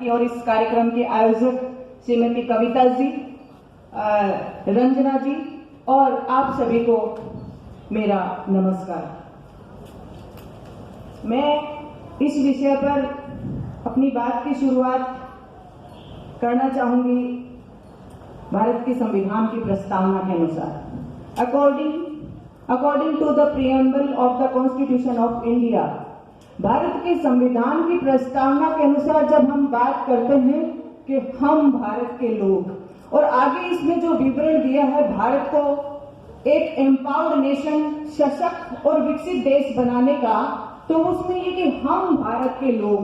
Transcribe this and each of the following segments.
और इस कार्यक्रम के आयोजक श्रीमती कविता जी, रंजना जी और आप सभी को मेरा नमस्कार। मैं इस विषय पर अपनी बात की शुरुआत करना चाहूंगी भारत के संविधान की प्रस्तावना के अनुसार। According to the preamble of the constitution of India, Bharat के संविधान की प्रस्तावना के अनुसार जब हम बात करते हैं कि हम भारत के लोग, और आगे इसमें जो विवरण दिया है भारत को एक एम्पावर्ड नेशन, सशक्त और विकसित देश बनाने का, तो उसमें ये कि हम भारत के लोग,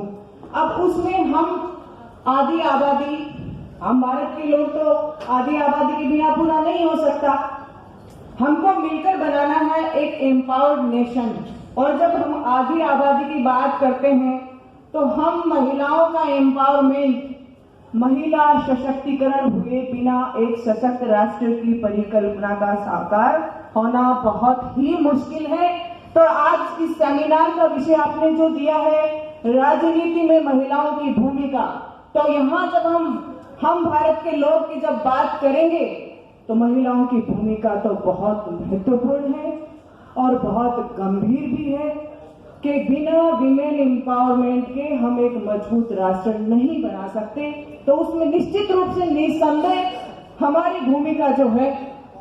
अब उसमें हम आधी आबादी, हम भारत के लोग तो आधी आबादी के बिना पूरा नहीं हो सकता, हमको मिलकर बनाना है एक एम्पावर्ड नेशन। और जब हम आधी आबादी की बात करते हैं तो हम महिलाओं का एम्पावरमेंट, महिला सशक्तिकरण हुए बिना एक सशक्त राष्ट्र की परिकल्पना का साकार होना बहुत ही मुश्किल है। तो आज इस सेमिनार का विषय आपने जो दिया है राजनीति में महिलाओं की भूमिका, तो यहाँ जब हम भारत के लोग की जब बात करेंगे तो महिलाओं की भूमिका तो बहुत महत्वपूर्ण है और बहुत गंभीर भी है कि बिना विमेन एम्पावरमेंट के हम एक मजबूत राष्ट्र नहीं बना सकते। तो उसमें निश्चित रूप से निस्संदेह हमारी भूमिका जो है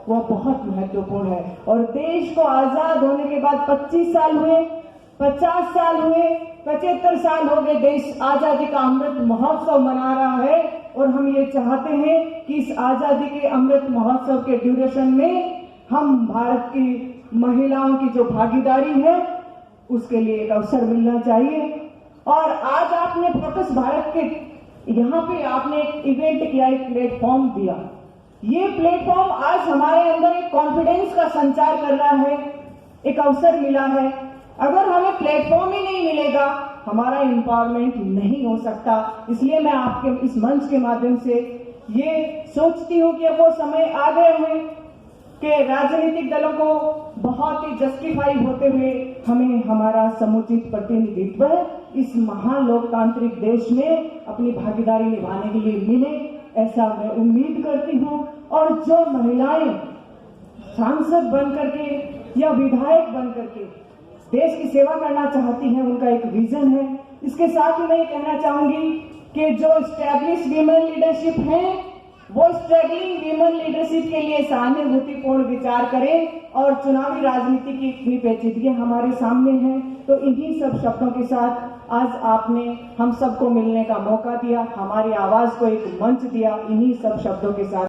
वो बहुत महत्वपूर्ण है। और देश को आजाद होने के बाद 25 साल हुए, 50 साल हुए, 75 साल हो गए, देश आजादी का अमृत महोत्सव मना रहा है। और हम ये चाहते हैं कि इस आजादी के अमृत महोत्सव के ड्यूरेशन में हम भारत की महिलाओं की जो भागीदारी है उसके लिए एक अवसर मिलना चाहिए। और आज आपने फोकस भारत के यहाँ पे आपने एक इवेंट किया, एक प्लेटफॉर्म दिया। ये प्लेटफॉर्म आज हमारे अंदर एक कॉन्फिडेंस का संचार कर रहा है, एक अवसर मिला है। अगर हमें प्लेटफॉर्म ही नहीं मिलेगा हमारा एम्पावरमेंट नहीं हो सकता। इसलिए मैं आपके इस मंच के माध्यम से ये सोचती हूँ कि अब वो समय आ गए हैं कि राजनीतिक दलों को बहुत ही जस्टिफाई होते हुए हमें हमारा समुचित प्रतिनिधित्व इस महान लोकतांत्रिक देश में अपनी भागीदारी निभाने के लिए मिले, ऐसा मैं उम्मीद करती हूँ। और जो महिलाएं सांसद बनकर के या विधायक बनकर के देश की सेवा करना चाहती हैं, उनका एक विजन है। इसके साथ ही मैं ये कहना चाहूंगी कि जो स्टैब्लिश वीमेन लीडरशिप है वो स्ट्रगलिंग वीमेन लीडरशिप के लिए सहानुभूतिपूर्ण विचार करें। और चुनावी राजनीति की इतनी पेचीदगियां हमारे सामने हैं, तो इन्हीं सब शब्दों के साथ आज आपने हम सबको मिलने का मौका दिया, हमारी आवाज को एक मंच दिया। इन्हीं सब शब्दों के साथ